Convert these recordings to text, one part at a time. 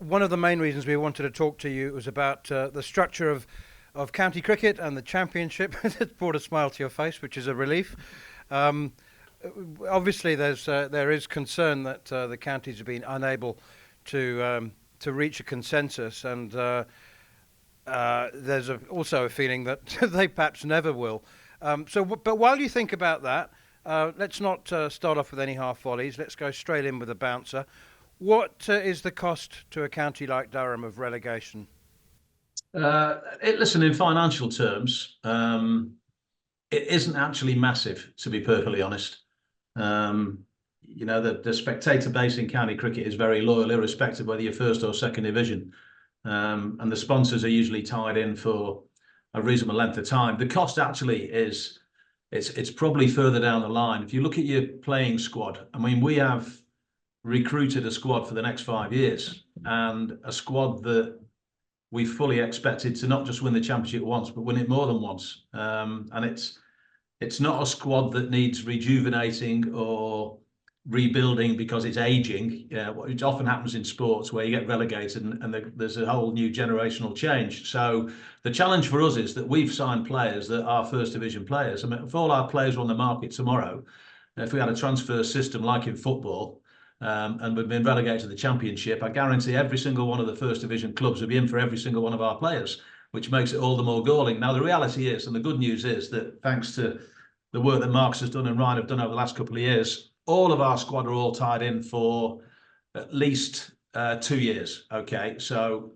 one of the main reasons we wanted to talk to you was about the structure of county cricket and the championship. It brought a smile to your face, which is a relief. Um, Obviously, there is concern that the counties have been unable to reach a consensus, and there's also a feeling that they perhaps never will. But while you think about that, let's not start off with any half volleys. Let's go straight in with a bouncer. What is the cost to a county like Durham of relegation? Listen, in financial terms, it isn't actually massive, to be perfectly honest. The spectator base in county cricket is very loyal, irrespective of whether you're first or second division. And the sponsors are usually tied in for a reasonable length of time. The cost actually is, it's probably further down the line. If you look at your playing squad, I mean, we have recruited a squad for the next 5 years, and a squad that we fully expected to not just win the championship once, but win it more than once. And it's not a squad that needs rejuvenating or rebuilding because it's aging, which often happens in sports where you get relegated and there's a whole new generational change. So the challenge for us is that we've signed players that are first division players. I mean, if all our players are on the market tomorrow, if we had a transfer system like in football, and we've been relegated to the championship, I guarantee every single one of the first division clubs will be in for every single one of our players, which makes it all the more galling. Now, the reality is, and the good news is, that thanks to the work that Marcus has done and Ryan have done over the last couple of years, all of our squad are all tied in for at least 2 years. Okay, so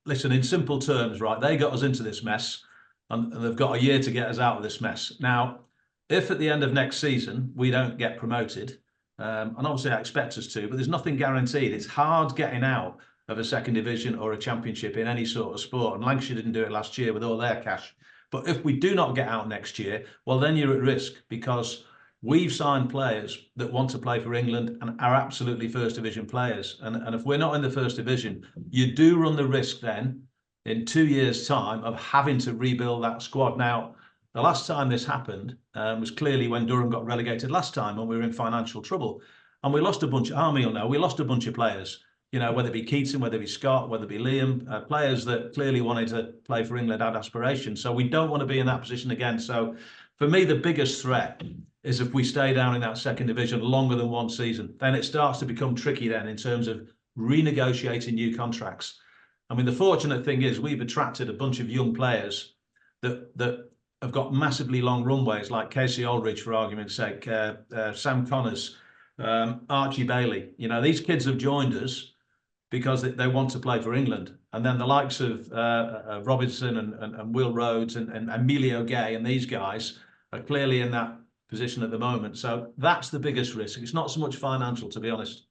listen, in simple terms, right, they got us into this mess, and they've got a year to get us out of this mess. Now, if at the end of next season we don't get promoted, and obviously I expect us to, but there's nothing guaranteed. It's hard getting out of a second division or a championship in any sort of sport, and Lancashire didn't do it last year with all their cash. But if we do not get out next year, well, then you're at risk, because we've signed players that want to play for England and are absolutely first division players. And if we're not in the first division, you do run the risk then in 2 years' time of having to rebuild that squad. Now, the last time this happened was clearly when Durham got relegated last time, when we were in financial trouble. And we lost a bunch, Army will know, we lost a bunch of players, whether it be Keaton, whether it be Scott, whether it be Liam, players that clearly wanted to play for England, had aspirations. So we don't want to be in that position again. So for me, the biggest threat is if we stay down in that second division longer than one season, then it starts to become tricky then in terms of renegotiating new contracts. I mean, the fortunate thing is we've attracted a bunch of young players that have got massively long runways, like Casey Aldridge, for argument's sake, Sam Connors, Archie Bailey. These kids have joined us because they want to play for England. And then the likes of Robinson and Will Rhodes and Emilio Gay and these guys are clearly in that position at the moment. So that's the biggest risk. It's not so much financial, to be honest.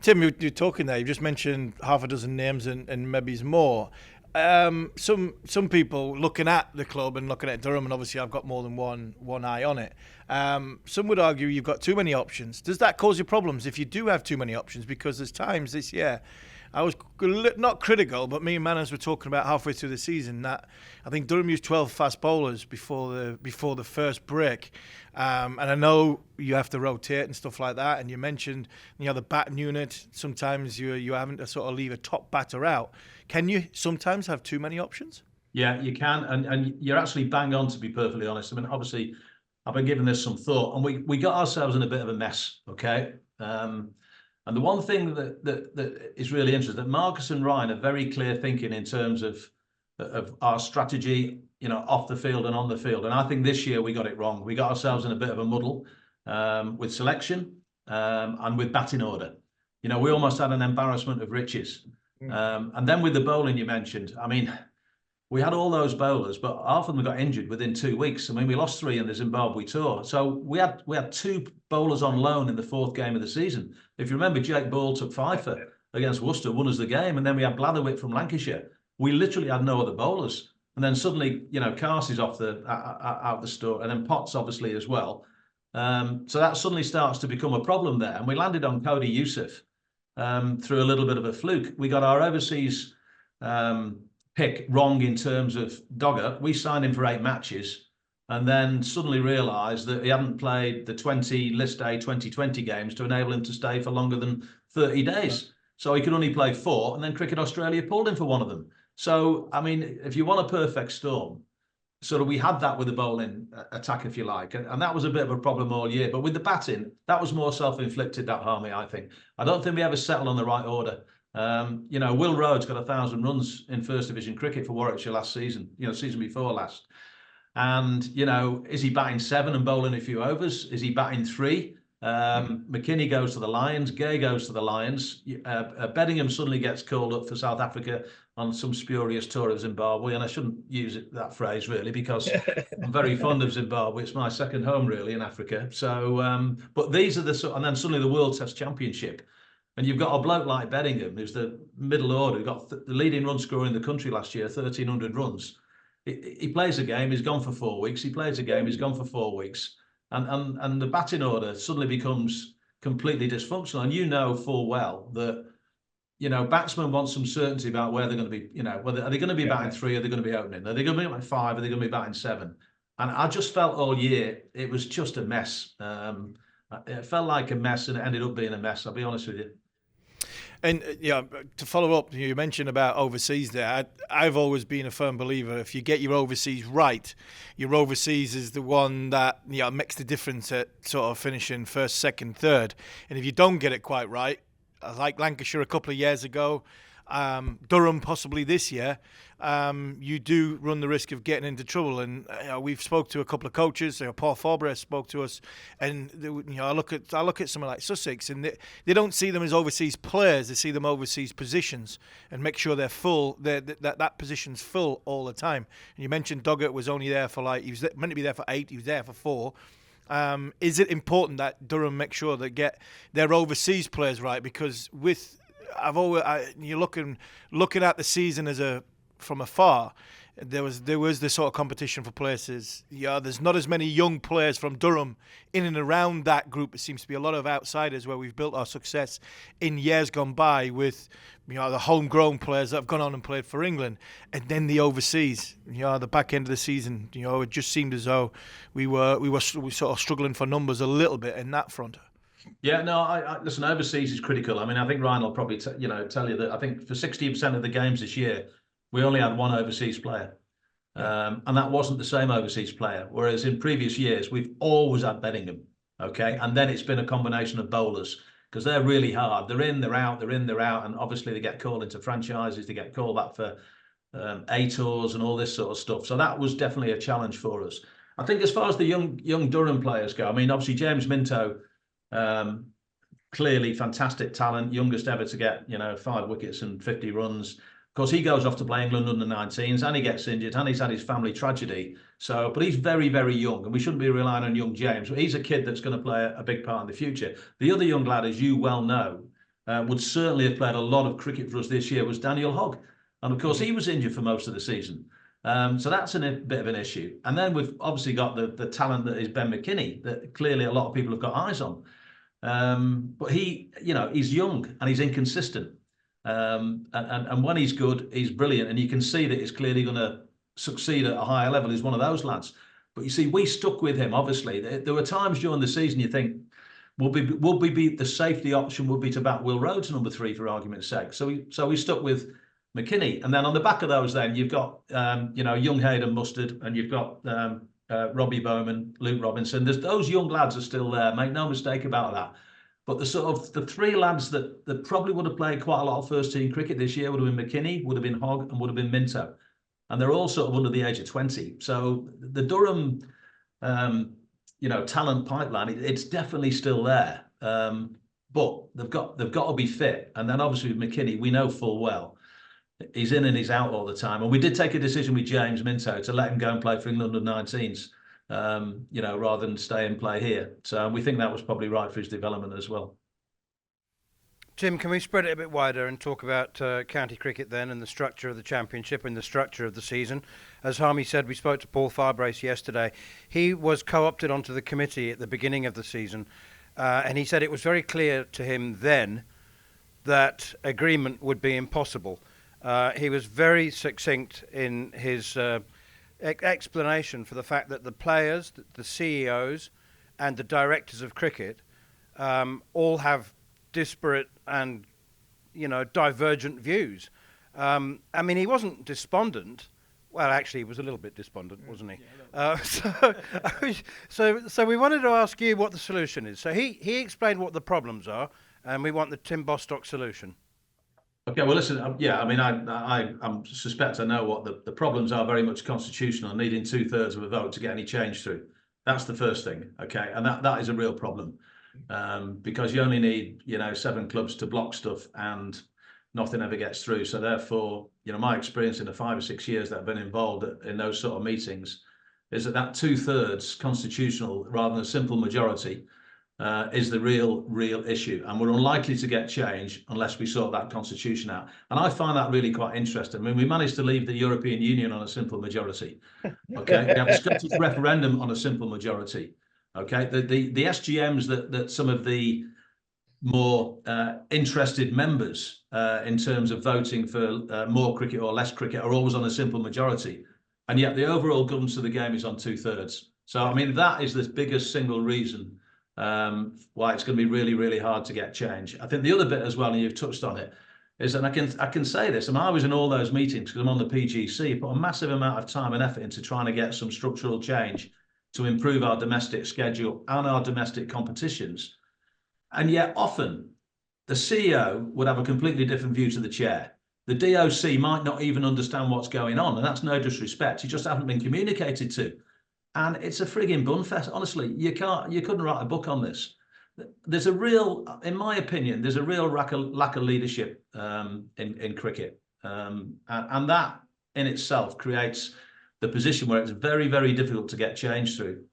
Tim, you're talking there. You just mentioned half a dozen names and maybe more. Some people looking at the club and looking at Durham, and obviously I've got more than one eye on it. Some would argue you've got too many options. Does that cause you problems if you do have too many options? Because there's times this year, I was not critical, but me and Manners were talking about halfway through the season that I think Durham used 12 fast bowlers before the first break. And I know you have to rotate and stuff like that. And you mentioned, the batting unit. Sometimes you're having to sort of leave a top batter out. Can you sometimes have too many options? Yeah, you can. And you're actually bang on, to be perfectly honest. I mean, obviously, I've been giving this some thought, and we got ourselves in a bit of a mess, okay? And the one thing that is really interesting, that Marcus and Ryan are very clear thinking in terms of our strategy, off the field and on the field. And I think this year we got it wrong. We got ourselves in a bit of a muddle with selection and with batting order. We almost had an embarrassment of riches. And then with the bowling you mentioned, I mean, we had all those bowlers, but half of them got injured within 2 weeks. I mean, we lost 3 in the Zimbabwe tour. So we had 2 bowlers on loan in the 4th game of the season. If you remember, Jake Ball took Fifer against Worcester, won us the game. And then we had Blatherwick from Lancashire. We literally had no other bowlers. And then suddenly, Carsey's off out the store, and then Potts obviously as well. So that suddenly starts to become a problem there. And we landed on Cody Youssef through a little bit of a fluke. We got our overseas pick wrong in terms of Dogger. We signed him for 8 matches and then suddenly realised that he hadn't played the 20 list A 2020 games to enable him to stay for longer than 30 days. So he could only play 4, and then Cricket Australia pulled him for one of them. So, I mean, if you want a perfect storm, sort of we had that with the bowling attack, if you like, and that was a bit of a problem all year. But with the batting, that was more self-inflicted, that Harmy, I think. I don't think we ever settled on the right order. Will Rhodes got 1,000 runs in First Division cricket for Warwickshire last season, season before last. And, is he batting 7 and bowling a few overs? Is he batting 3? McKinney goes to the Lions, Gay goes to the Lions, Beddingham suddenly gets called up for South Africa on some spurious tour of Zimbabwe, and I shouldn't use that phrase really, because I'm very fond of Zimbabwe. It's my second home really in Africa. So, but these are and then suddenly the World Test Championship, and you've got a bloke like Beddingham, who's the middle order, who got the leading run scorer in the country last year, 1,300 runs. He plays a game, he's gone for 4 weeks. He plays a game, he's gone for 4 weeks. And the batting order suddenly becomes completely dysfunctional. And you know full well that, batsmen want some certainty about where they're going to be, whether are they going to be batting 3, or are they going to be opening? Are they going to be batting 5, or are they going to be batting 7? And I just felt all year it was just a mess. It felt like a mess, and it ended up being a mess, I'll be honest with you. And to follow up, you mentioned about overseas there. I've always been a firm believer, if you get your overseas right, your overseas is the one that makes the difference at sort of finishing first, second, third. And if you don't get it quite right, like Lancashire a couple of years ago, Durham possibly this year, you do run the risk of getting into trouble. And we've spoke to a couple of coaches. Paul Forbre spoke to us, and I look at someone like Sussex, and they don't see them as overseas players. They see them overseas positions, and make sure they're full. That position's full all the time. And you mentioned Doggett was only there for he was meant to be there for 8. He was there for 4. Is it important that Durham make sure they get their overseas players right? Because you're looking at the season from afar. There was the sort of competition for places. There's not as many young players from Durham in and around that group. It seems to be a lot of outsiders where we've built our success in years gone by with the homegrown players that have gone on and played for England, and then the overseas. The back end of the season, it just seemed as though we were sort of struggling for numbers a little bit in that front. Yeah, no, I listen, overseas is critical. I mean, I think Ryan will probably tell you that I think for 60% of the games this year, we only had one overseas player. And that wasn't the same overseas player. Whereas in previous years, we've always had Beddingham. Okay. And then it's been a combination of bowlers, because they're really hard. They're in, they're out, they're in, they're out. And obviously they get called into franchises, they get called back for A tours and all this sort of stuff. So that was definitely a challenge for us. I think as far as the young Durham players go, I mean, obviously James Minto, clearly fantastic talent, youngest ever to get 5 wickets and 50 runs. Of course, he goes off to play England under 19s, and he gets injured, and he's had his family tragedy. So, but he's very, very young, and we shouldn't be relying on young James. He's a kid that's going to play a big part in the future. The other young lad, as you well know, would certainly have played a lot of cricket for us this year, was Daniel Hogg, and of course he was injured for most of the season. So that's a bit of an issue. And then we've obviously got the talent that is Ben McKinney, that clearly a lot of people have got eyes on. But he's young and he's inconsistent. And when he's good, he's brilliant. And you can see that he's clearly going to succeed at a higher level. He's one of those lads. But you see, we stuck with him, obviously. There were times during the season you think, would we be the safety option would be to bat Will Rhodes number 3 for argument's sake. So we stuck with McKinney. And then on the back of those, then you've got, young Hayden Mustard, and you've got Robbie Bowman, Luke Robinson. Those young lads are still there. Make no mistake about that. But the 3 lads that probably would have played quite a lot of first team cricket this year would have been McKinney, would have been Hogg, and would have been Minto. And they're all sort of under the age of 20. So the Durham, talent pipeline, it's definitely still there. But they've got to be fit. And then obviously with McKinney, we know full well he's in and he's out all the time. And we did take a decision with James Minto to let him go and play for England under 19s. Rather than stay and play here. So we think that was probably right for his development as well. Tim, can we spread it a bit wider and talk about county cricket then, and the structure of the championship and the structure of the season? As Harmy said, we spoke to Paul Farbrace yesterday. He was co-opted onto the committee at the beginning of the season, and he said it was very clear to him then that agreement would be impossible. He was very succinct in his explanation for the fact that the players, the CEOs and the directors of cricket all have disparate and divergent views. I mean, he wasn't despondent. Well, actually, he was a little bit despondent, wasn't he? So we wanted to ask you what the solution is. So he explained what the problems are, and we want the Tim Bostock solution. Okay, well, listen, I mean, I suspect I know what the problems are, very much constitutional, needing 2/3 of a vote to get any change through. That's the first thing, okay? And that is a real problem, because you only need, 7 clubs to block stuff and nothing ever gets through. So therefore, my experience in the 5 or 6 years that I've been involved in those sort of meetings is that 2/3 constitutional rather than a simple majority is the real issue, and we're unlikely to get change unless we sort that constitution out. And I find that really quite interesting. I mean, we managed to leave the European Union on a simple majority. Okay, we have a Scottish referendum on a simple majority. Okay, the SGMs that some of the more interested members in terms of voting for more cricket or less cricket are always on a simple majority, and yet the overall governance of the game is on 2/3. So I mean, that is the biggest single reason why it's going to be really, really hard to get change. I think the other bit as well, and you've touched on it, is that I can say this. I mean, I was in all those meetings because I'm on the PGC, put a massive amount of time and effort into trying to get some structural change to improve our domestic schedule and our domestic competitions. And yet often the CEO would have a completely different view to the chair. The DOC might not even understand what's going on, and that's no disrespect. You just haven't been communicated to. And it's a frigging bunfest. Honestly, you couldn't write a book on this. There's a real, in my opinion, there's a real lack of leadership in cricket. And that in itself creates the position where it's very, very difficult to get change through.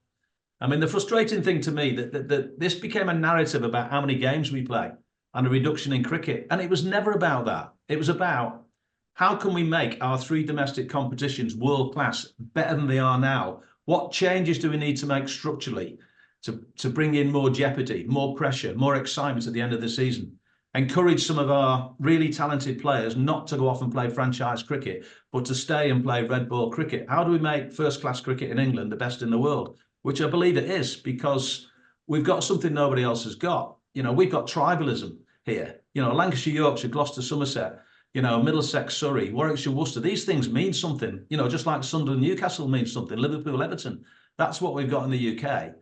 I mean, the frustrating thing to me that this became a narrative about how many games we play and a reduction in cricket. And it was never about that. It was about how can we make our 3 domestic competitions world class, better than they are now? What changes do we need to make structurally to bring in more jeopardy, more pressure, more excitement at the end of the season? Encourage some of our really talented players not to go off and play franchise cricket, but to stay and play red ball cricket. How do we make first-class cricket in England the best in the world? Which I believe it is, because we've got something nobody else has got. We've got tribalism here. Lancashire, Yorkshire, Gloucester, Somerset, Middlesex, Surrey, Warwickshire, Worcester. These things mean something, just like Sunderland, Newcastle means something, Liverpool, Everton. That's what we've got in the UK.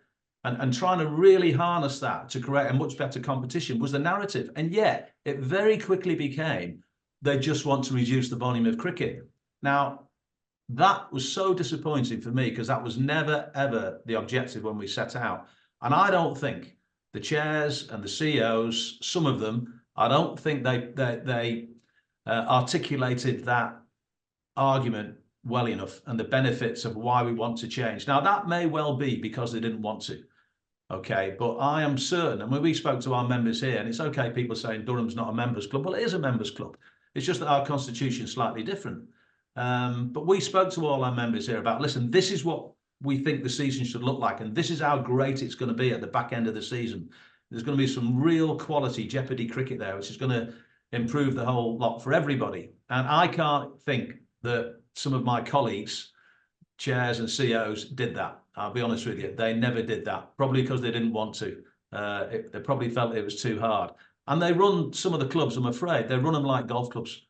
And trying to really harness that to create a much better competition was the narrative. And yet it very quickly became, they just want to reduce the volume of cricket. Now, that was so disappointing for me, because that was never, ever the objective when we set out. And I don't think the chairs and the CEOs, some of them, I don't think they articulated that argument well enough, and the benefits of why we want to change. Now, that may well be because they didn't want to. Okay, but I am certain, and when we spoke to our members here, and it's okay, people saying Durham's not a members club. Well, it is a members club. It's just that our constitution is slightly different. But we spoke to all our members here about, listen, this is what we think the season should look like, and this is how great it's going to be at the back end of the season. There's going to be some real quality jeopardy cricket there, which is going to improve the whole lot for everybody. And I can't think that some of my colleagues, chairs and CEOs, did that. I'll be honest with you. They never did that, probably because they didn't want to. They probably felt it was too hard. And they run some of the clubs, I'm afraid, they run them like golf clubs.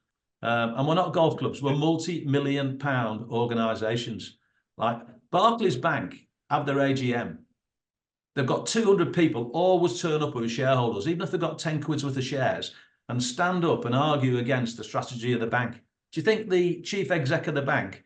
And we're not golf clubs, we're multi-million-pound organisations. Like Barclays Bank have their AGM. They've got 200 people always turn up as shareholders, even if they've got 10 quid's worth of shares, and stand up and argue against the strategy of the bank. Do you think the chief exec of the bank,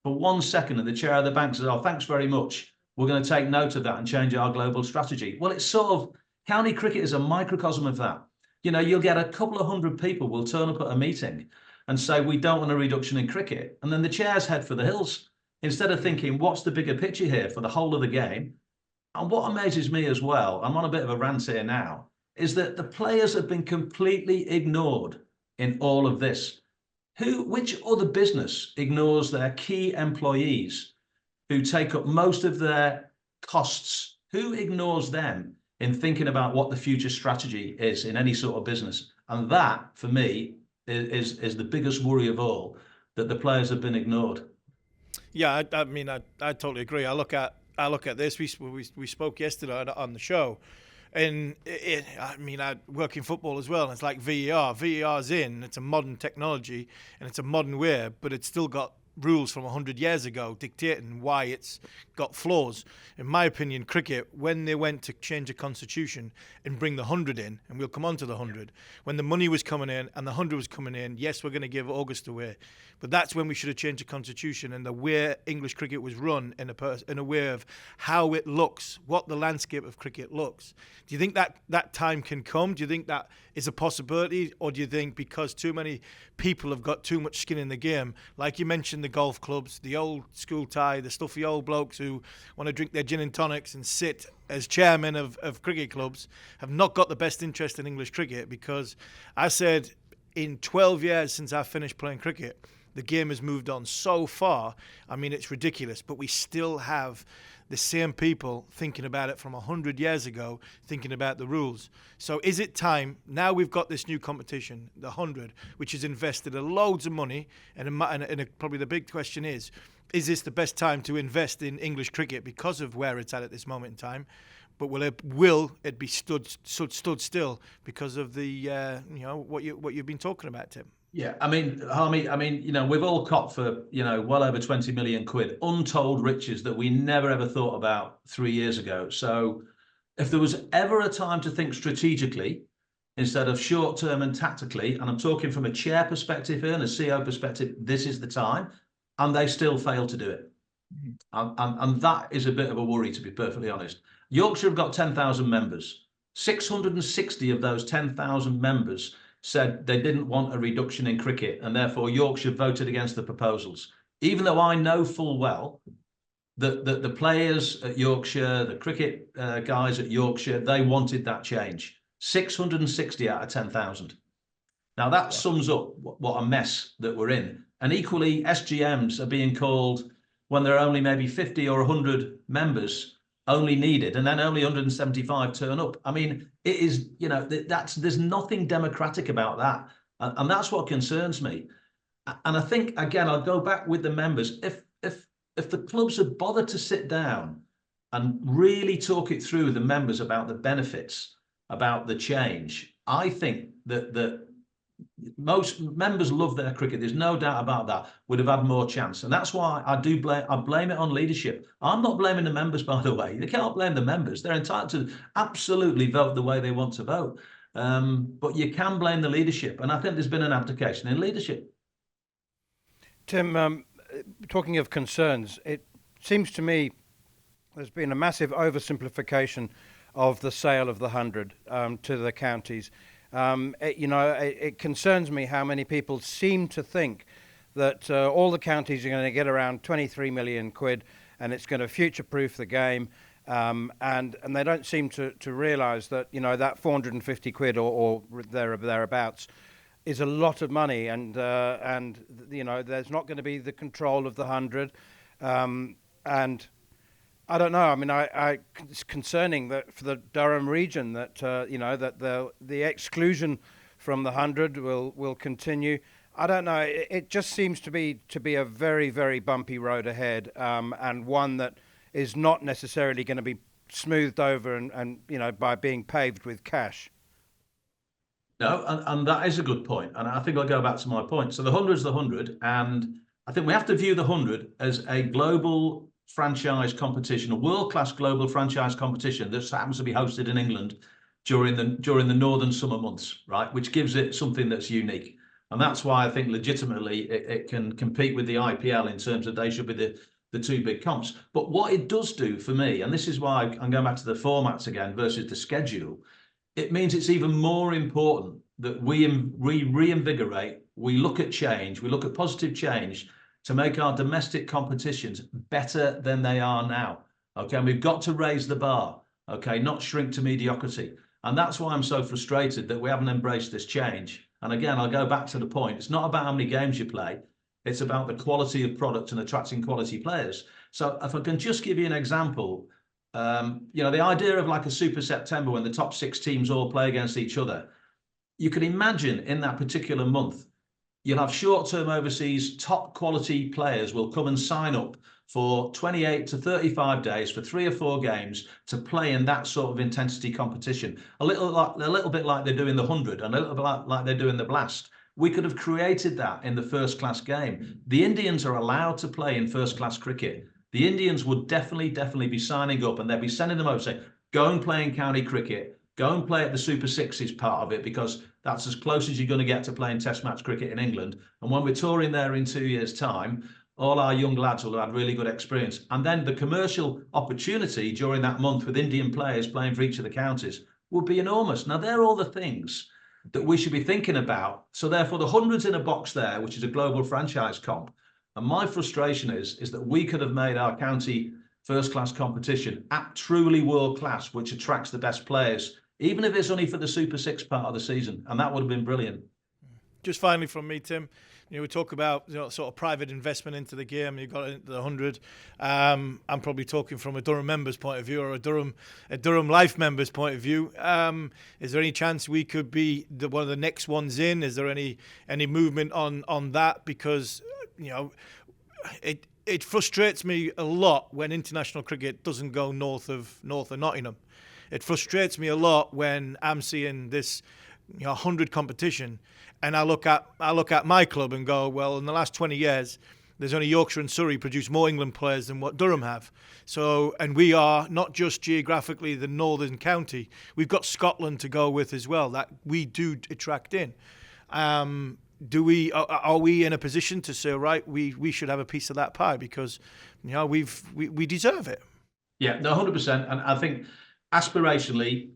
for 1 second, and the chair of the bank says, oh, thanks very much, we're going to take note of that and change our global strategy? Well, it's sort of, county cricket is a microcosm of that. You'll get a couple of hundred people will turn up at a meeting and say, we don't want a reduction in cricket. And then the chairs head for the hills, instead of thinking, what's the bigger picture here for the whole of the game? And what amazes me as well, I'm on a bit of a rant here now, is that the players have been completely ignored in all of this. Which other business ignores their key employees who take up most of their costs? Who ignores them in thinking about what the future strategy is in any sort of business? And that, for me, is the biggest worry of all, that the players have been ignored. Yeah, I mean, I totally agree. I look at this. We spoke yesterday on the show And I mean, I work in football as well. And it's like VAR. VAR's in. It's a modern technology and it's a modern way, but it's still got rules from 100 years ago dictating why it's got flaws. In my opinion, cricket, when they went to change the constitution and bring the 100 in, and we'll come on to the 100, when the money was coming in and the 100 was coming in, yes, we're going to give August away. But that's when we should have changed the constitution and the way English cricket was run in a way of how it looks, what the landscape of cricket looks. Do you think that time can come? Do you think that is a possibility? Or do you think because too many people have got too much skin in the game, like you mentioned, the golf clubs, the old school tie, the stuffy old blokes who want to drink their gin and tonics and sit as chairman of cricket clubs, have not got the best interest in English cricket? Because I said in 12 years since I finished playing cricket, the game has moved on so far. I mean, it's ridiculous, but we still have the same people thinking about it from 100 years ago, thinking about the rules. So is it time, now we've got this new competition, the 100, which has invested loads of money, and probably the big question is this the best time to invest in English cricket because of where it's at this moment in time? But will it be stood still because of the what you've been talking about, Tim? Yeah, I mean, Harmy, we've all copped for, well over 20 million quid, untold riches that we never ever thought about 3 years ago. So if there was ever a time to think strategically instead of short term and tactically, and I'm talking from a chair perspective here and a CEO perspective, this is the time. And they still fail to do it. And that is a bit of a worry, to be perfectly honest. Yorkshire have got 10,000 members. 660 of those 10,000 members said they didn't want a reduction in cricket, and therefore Yorkshire voted against the proposals. Even though I know full well that the players at Yorkshire, the cricket guys at Yorkshire, they wanted that change. 660 out of 10,000. Now that sums up what a mess that we're in. And equally, SGMs are being called when there are only maybe 50 or 100 members only needed, and then only 175 turn up. I mean, it is, there's nothing democratic about that. And that's what concerns me. And I think, again, I'll go back with the members. If the clubs had bothered to sit down and really talk it through with the members about the benefits, about the change, I think that most members love their cricket. There's no doubt about that. Would have had more chance. And that's why I blame it on leadership. I'm not blaming the members, by the way. You can't blame the members. They're entitled to absolutely vote the way they want to vote. But you can blame the leadership. And I think there's been an abdication in leadership. Tim, talking of concerns, it seems to me there's been a massive oversimplification of the sale of the 100 to the counties. It concerns me how many people seem to think that all the counties are going to get around 23 million quid and it's going to future-proof the game, and they don't seem to realise that that 450 quid or thereabouts is a lot of money, and there's not going to be the control of the 100, and I don't know. I mean, it's concerning that for the Durham region that that the exclusion from the 100 will continue. I don't know. It just seems to be a very, very bumpy road ahead, and one that is not necessarily going to be smoothed over and by being paved with cash. No, and that is a good point. And I think I'll go back to my point. So the 100 is the 100, and I think we have to view the 100 as a global franchise competition, a world-class global franchise competition that happens to be hosted in England during the northern summer months, right? Which gives it something that's unique, and that's why I think legitimately it can compete with the IPL in terms of they should be the two big comps. But what it does do for me, and this is why I'm going back to the formats again versus the schedule, it means it's even more important that we reinvigorate, we look at change, we look at positive change, to make our domestic competitions better than they are now. Okay, and we've got to raise the bar, okay, not shrink to mediocrity. And that's why I'm so frustrated that we haven't embraced this change. And again, I'll go back to the point. It's not about how many games you play. It's about the quality of product and attracting quality players. So if I can just give you an example, the idea of like a Super September when the top 6 teams all play against each other, you can imagine in that particular month, you'll have short-term overseas top quality players will come and sign up for 28 to 35 days for 3 or 4 games to play in that sort of intensity competition. A little bit like they do in the 100 and a little bit like they do in the Blast. We could have created that in the first class game. The Indians are allowed to play in first class cricket. The Indians would definitely be signing up, and they'd be sending them over saying, go and play in county cricket, go and play at the Super Sixes part of it, because that's as close as you're going to get to playing test match cricket in England. And when we're touring there in 2 years' time, all our young lads will have had really good experience. And then the commercial opportunity during that month with Indian players playing for each of the counties would be enormous. Now, they're all the things that we should be thinking about. So therefore, the hundreds in a box there, which is a global franchise comp. And my frustration is that we could have made our county first class competition at truly world class, which attracts the best players, even if it's only for the Super Six part of the season. And that would have been brilliant. Just finally from me, Tim, we talk about sort of private investment into the game. You've got it into the 100. I'm probably talking from a Durham member's point of view, or a Durham Life member's point of view. Is there any chance we could be one of the next ones in? Is there any movement on that? Because it frustrates me a lot when international cricket doesn't go north of Nottingham. It frustrates me a lot when I'm seeing this 100 competition, and I look at my club and go, well, in the last 20 years, there's only Yorkshire and Surrey produce more England players than what Durham have. So, and we are not just geographically the northern county, we've got Scotland to go with as well, that we do attract in. Are we in a position to say, right, we should have a piece of that pie, because we deserve it? Yeah, no, 100%. And I think aspirationally,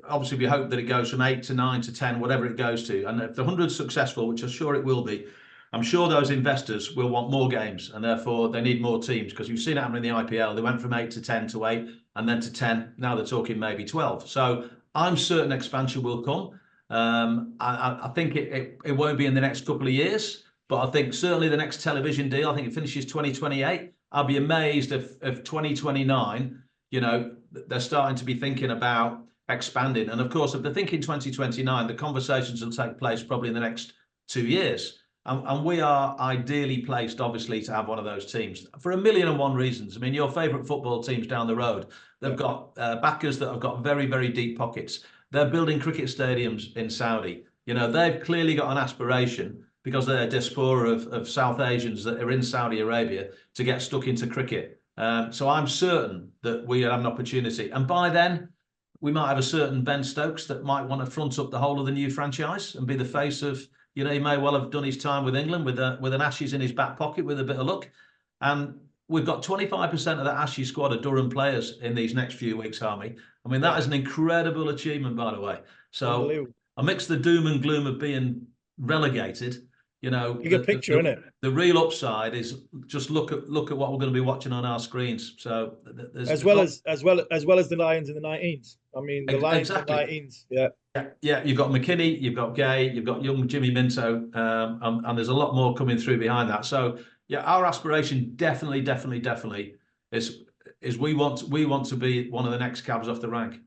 obviously we hope that it goes from 8 to 9 to 10, whatever it goes to. And if the 100's successful, which I'm sure it will be, I'm sure those investors will want more games, and therefore they need more teams, because you've seen it happen in the IPL. They went from 8 to 10 to 8 and then to 10. Now they're talking maybe 12. So I'm certain expansion will come. I think it won't be in the next couple of years, but I think certainly the next television deal, I think it finishes 2028. I'll be amazed if 2029, they're starting to be thinking about expanding. And of course, if they're thinking 2029, the conversations will take place probably in the next 2 years. And we are ideally placed, obviously, to have one of those teams for 1,000,001 reasons. I mean, your favourite football teams down the road, they've got backers that have got very, very deep pockets. They're building cricket stadiums in Saudi. They've clearly got an aspiration, because they're a diaspora of South Asians that are in Saudi Arabia, to get stuck into cricket. So I'm certain that we have an opportunity. And by then, we might have a certain Ben Stokes that might want to front up the whole of the new franchise and be the face of, he may well have done his time with England with an Ashes in his back pocket with a bit of luck. And we've got 25% of the Ashes squad of Durham players in these next few weeks, Harmy. I mean, that is an incredible achievement, by the way. So amidst the doom and gloom of being relegated, bigger picture, isn't it? The real upside is just look at what we're going to be watching on our screens. So as well as the Lions in the 19s. I mean, the Lions in the 19s. Yeah. You've got McKinney, you've got Gay, you've got young Jimmy Minto, and there's a lot more coming through behind that. So yeah, our aspiration definitely is we want to be one of the next cabs off the rank.